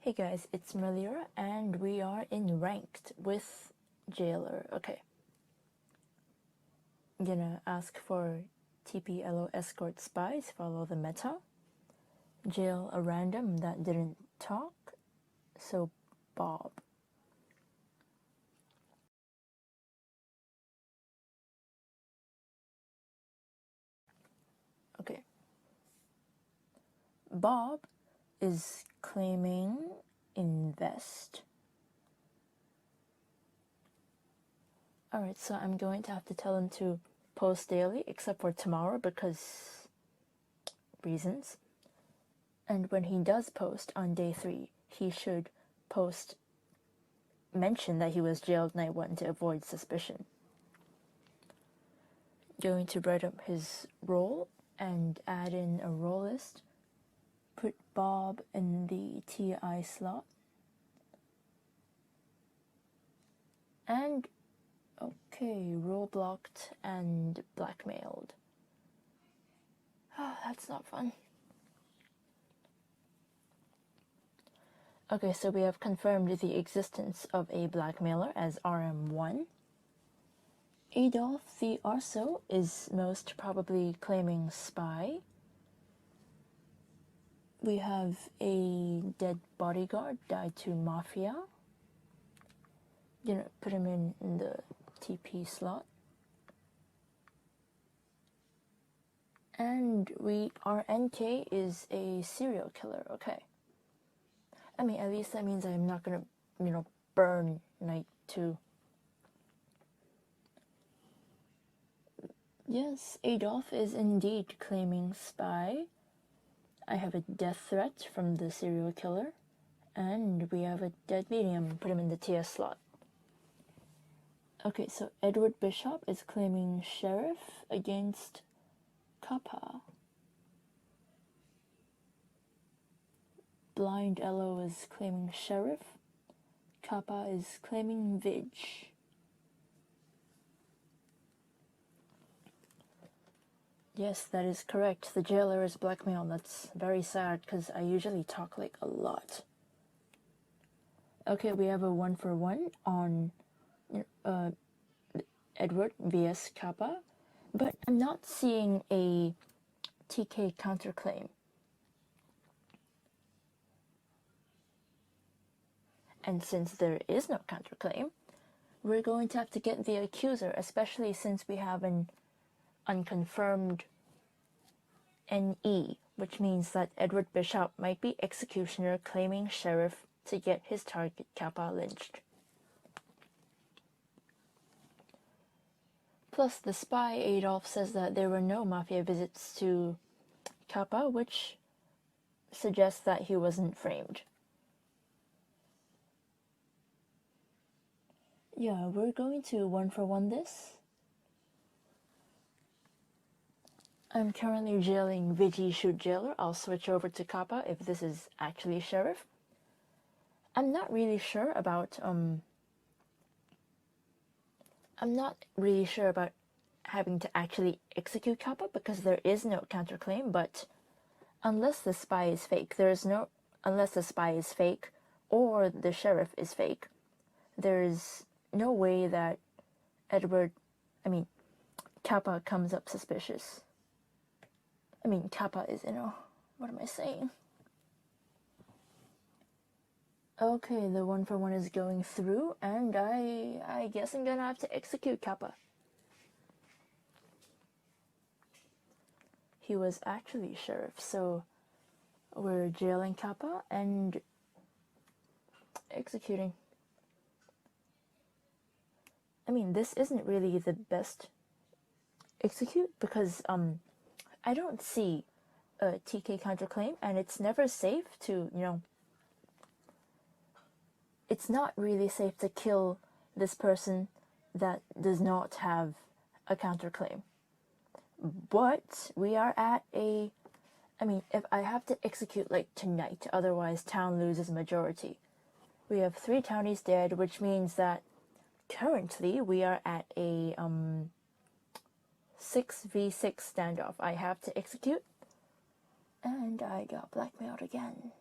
Hey guys, it's Merlira and we are in ranked with Jailor. Okay. I'm gonna ask for TP elo escort spies, follow the meta. Jail a random that didn't talk, so Bob. Okay. Bob is claiming invest. Alright, so I'm going to have to tell him to post daily except for tomorrow because reasons. And when he does post on day 3, he should mention that he was jailed night 1 to avoid suspicion. Going to write up his role and add in a role list. Put Bob in the TI slot. And okay, role blocked and blackmailed. Oh, that's not fun. Okay, so we have confirmed the existence of a blackmailer as RM1. Adolf the Arso is most probably claiming spy. We have a dead bodyguard died to Mafia. Put him in the TP slot. And our NK is a serial killer, okay. I mean, at least that means I'm not gonna, burn night 2. Yes, Adolf is indeed claiming spy. I have a death threat from the serial killer. And we have a dead medium. Put him in the TS slot. Okay, so Edward Bishop is claiming sheriff against Kappa. Blind Elo is claiming sheriff. Kappa is claiming Vig. Yes, that is correct. The jailer is blackmailed. That's very sad because I usually talk like a lot. Okay, we have a 1-for-1 on Edward vs Kappa, but I'm not seeing a TK counterclaim. And since there is no counterclaim, we're going to have to get the accuser, especially since we have an unconfirmed NE, which means that Edward Bishop might be executioner claiming sheriff to get his target Kappa lynched. Plus, the spy Adolf says that there were no Mafia visits to Kappa, which suggests that he wasn't framed. Yeah, we're going to 1-for-1 this. I'm currently jailing Vigi shoot jailer. I'll switch over to Kappa if this is actually sheriff. I'm not really sure about having to actually execute Kappa because there is no counterclaim, but unless the spy is fake or the sheriff is fake, there's no way that Kappa comes up suspicious. Kappa is, what am I saying? Okay, the 1-for-1 is going through, and I guess I'm gonna have to execute Kappa. He was actually sheriff, so we're jailing Kappa and executing. This isn't really the best execute because I don't see a TK counterclaim, and it's never safe to, it's not really safe to kill this person that does not have a counterclaim. But we are at if I have to execute like tonight, otherwise town loses majority. We have 3 townies dead, which means that currently we are at a 6v6 standoff. I have to execute, and I got blackmailed again.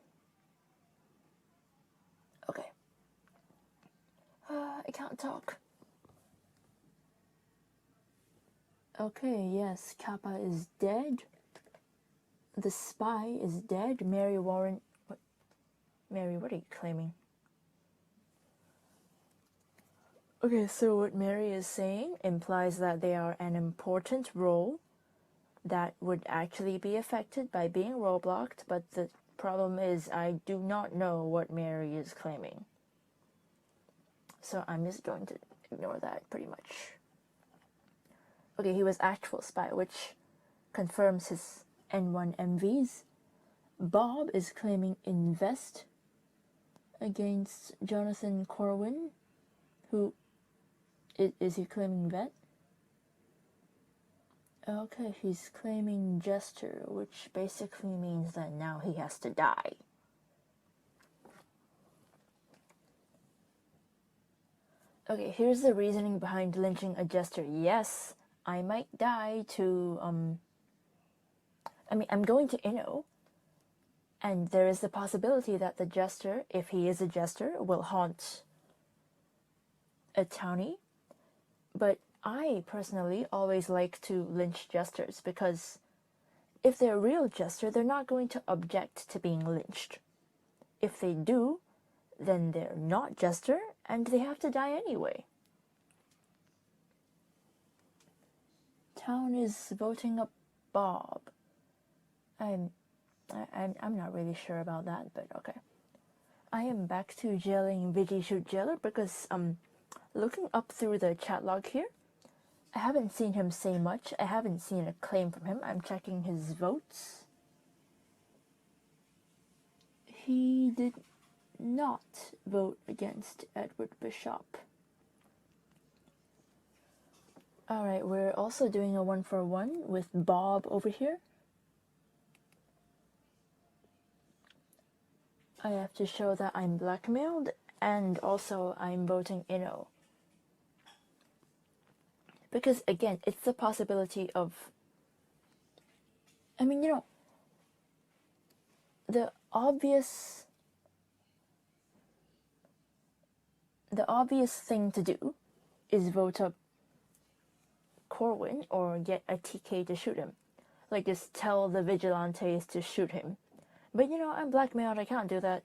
can't talk. Okay, yes, Kappa is dead. The spy is dead. Mary Warren... What? Mary, what are you claiming? Okay, so what Mary is saying implies that they are an important role that would actually be affected by being role-blocked, but the problem is I do not know what Mary is claiming. So I'm just going to ignore that pretty much. Okay, he was actual spy, which confirms his N1 MVs. Bob is claiming invest against Jonathan Corwin, who is he claiming vet? Okay, he's claiming jester, which basically means that now he has to die. Okay, here's the reasoning behind lynching a jester. Yes, I might die to, I'm going to Inno, and there is the possibility that the jester, if he is a jester, will haunt a townie. But I personally always like to lynch jesters because if they're a real jester, they're not going to object to being lynched. If they do, then they're not jester and they have to die anyway. Town is voting up Bob. I'm not really sure about that, but okay. I am back to jailing Vigi Shoot Jailer because looking up through the chat log here, I haven't seen him say much. I haven't seen a claim from him. I'm checking his votes. He did not vote against Edward Bishop. Alright, we're also doing a 1-for-1 with Bob over here. I have to show that I'm blackmailed, and also I'm voting Inno. Because, again, it's the possibility of... I mean, you know, the obvious thing to do is vote up Corwin or get a TK to shoot him. Like, just tell the vigilantes to shoot him. But, you know, I'm blackmailed, I can't do that.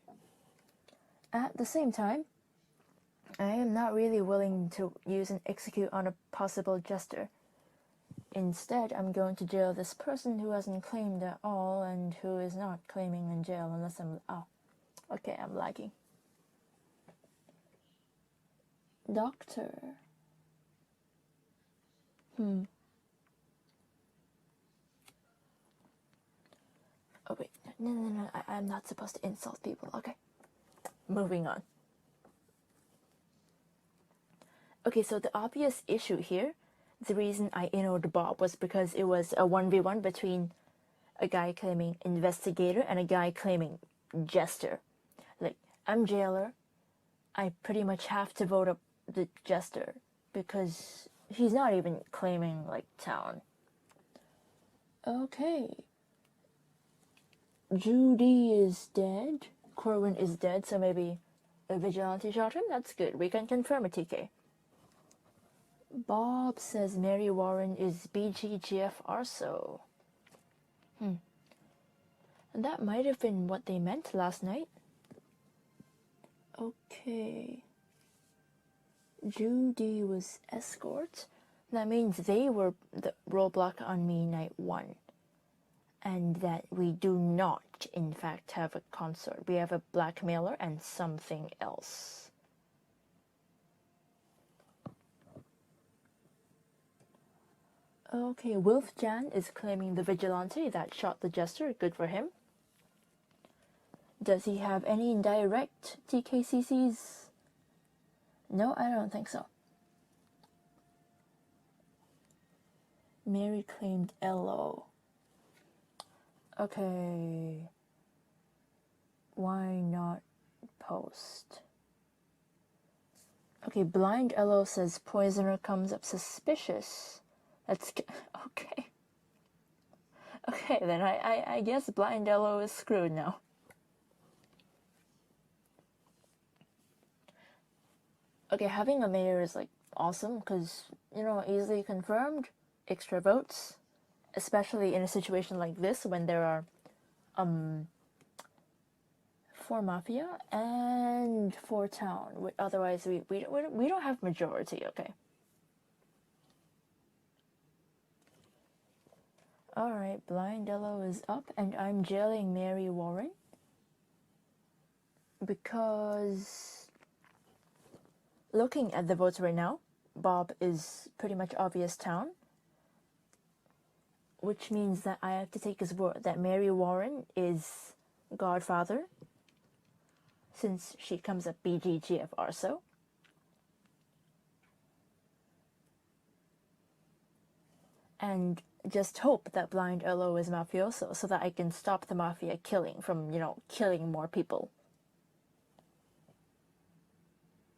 At the same time, I am not really willing to use an execute on a possible jester. Instead, I'm going to jail this person who hasn't claimed at all and who is not claiming in jail unless I'm... Oh, okay, I'm lagging. Doctor. Oh, wait. No. I'm not supposed to insult people. Okay. Moving on. Okay, so the obvious issue here, the reason I innoed Bob was because it was a 1v1 between a guy claiming investigator and a guy claiming jester. Like, I'm jailer. I pretty much have to vote up the jester because he's not even claiming, like, town. Okay. Judy is dead. Corwin is dead, so maybe a vigilante shot him? That's good. We can confirm a TK. Bob says Mary Warren is BGGF Arso. And that might have been what they meant last night. Okay. Judy was escort. That means they were the roadblock on me night 1. And that we do not, in fact, have a consort. We have a blackmailer and something else. Okay, Wolfjan is claiming the vigilante that shot the jester. Good for him. Does he have any indirect TKCCs? No, I don't think so. Mary claimed elo. Okay. Why not post? Okay, blind elo says poisoner comes up suspicious. That's okay. Okay, then I guess blind elo is screwed now. Okay, having a mayor is like awesome because, easily confirmed, extra votes, especially in a situation like this when there are 4 mafia and 4 town. Otherwise, we don't have majority. Okay. Alright, Blind Yellow is up, and I'm jailing Mary Warren. Because looking at the votes right now, Bob is pretty much obvious town. Which means that I have to take his word that Mary Warren is Godfather. Since she comes up BGGF also. And just hope that Blind Yellow is mafioso so that I can stop the mafia killing from, killing more people.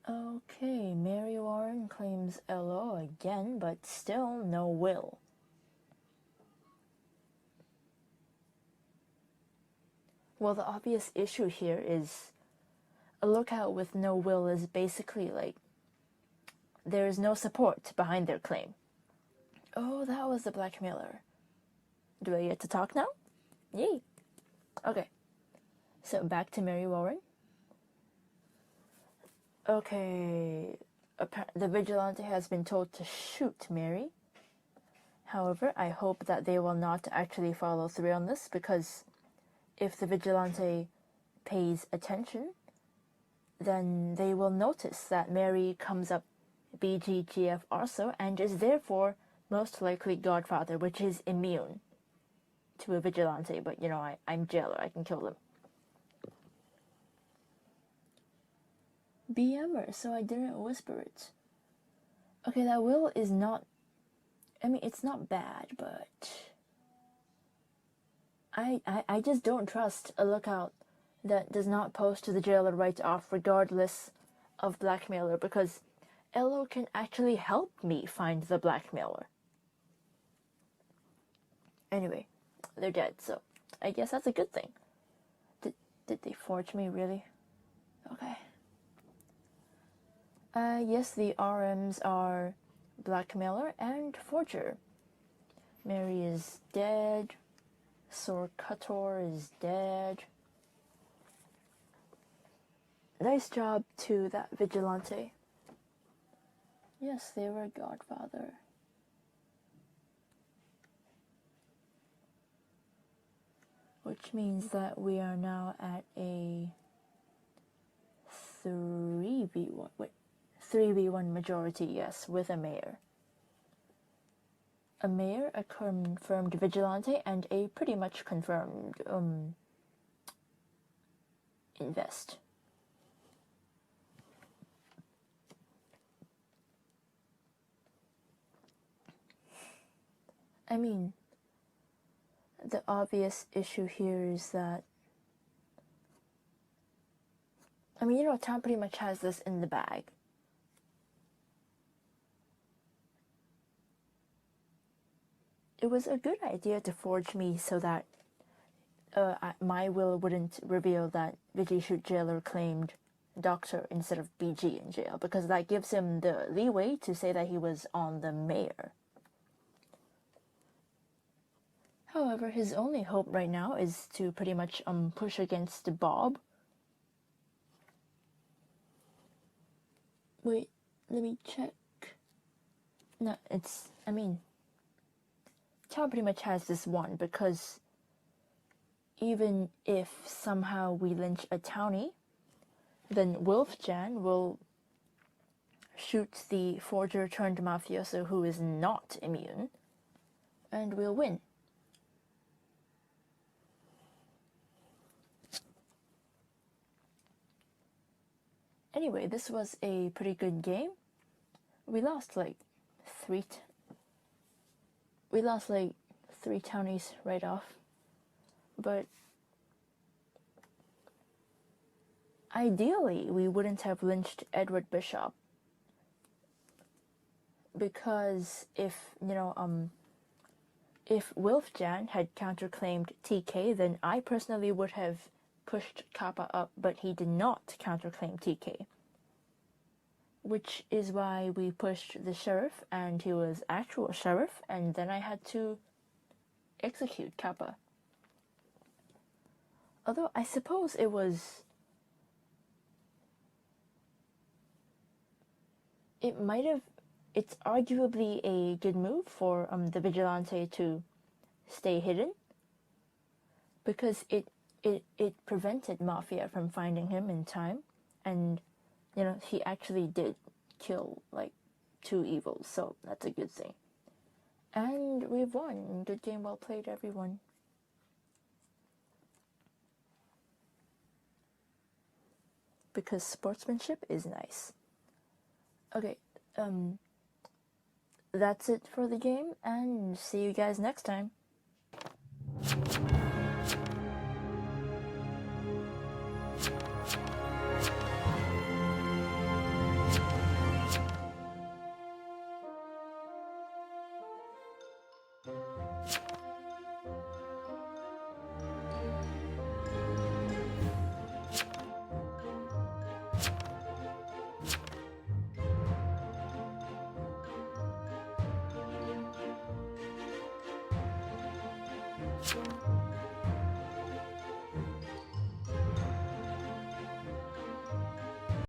Okay, Mary Warren claims elo again, but still no will. Well, the obvious issue here is a lookout with no will is basically like there is no support behind their claim. Oh, that was the blackmailer. Do I get to talk now? Yay. Okay. So back to Mary Warren. Okay. The vigilante has been told to shoot Mary. However, I hope that they will not actually follow through on this because if the vigilante pays attention, then they will notice that Mary comes up BGGF also and is therefore most likely Godfather, which is immune to a vigilante, but I'm jailer, I can kill them. BM'er, so I didn't whisper it. Okay, that will is not, it's not bad, but I just don't trust a lookout that does not post to the jailer right off regardless of blackmailer because elo can actually help me find the blackmailer. Anyway, they're dead, so I guess that's a good thing. Did they forge me, really? Okay. Yes, the RMs are blackmailer and forger. Mary is dead. Sorcator is dead. Nice job to that vigilante. Yes, they were Godfather. Which means that we are now at a 3v1 majority, yes, with a mayor. A mayor, a confirmed vigilante, and a pretty much confirmed invest. The obvious issue here is that town pretty much has this in the bag. It was a good idea to forge me so that my will wouldn't reveal that Vigi Shoot Jailer claimed Doctor instead of BG in jail, because that gives him the leeway to say that he was on the mayor. However, his only hope right now is to pretty much push against Bob. Wait, let me check. No, town pretty much has this one, because even if somehow we lynch a townie, then Wolfjan will shoot the forger turned mafioso who is not immune, and we'll win. Anyway, this was a pretty good game. We lost like three townies right off, but ideally we wouldn't have lynched Edward Bishop, because if Wilfjan had counterclaimed TK, then I personally would have pushed Kappa up, but he did not counterclaim TK. which is why we pushed the sheriff, and he was actual sheriff, and then I had to execute Kappa. Although I suppose it's arguably a good move for the vigilante to stay hidden, because it prevented Mafia from finding him in time, and he actually did kill like 2 evils, so that's a good thing. And we've won. Good game, well played, everyone. Because sportsmanship is nice. Okay, that's it for the game, and see you guys next time.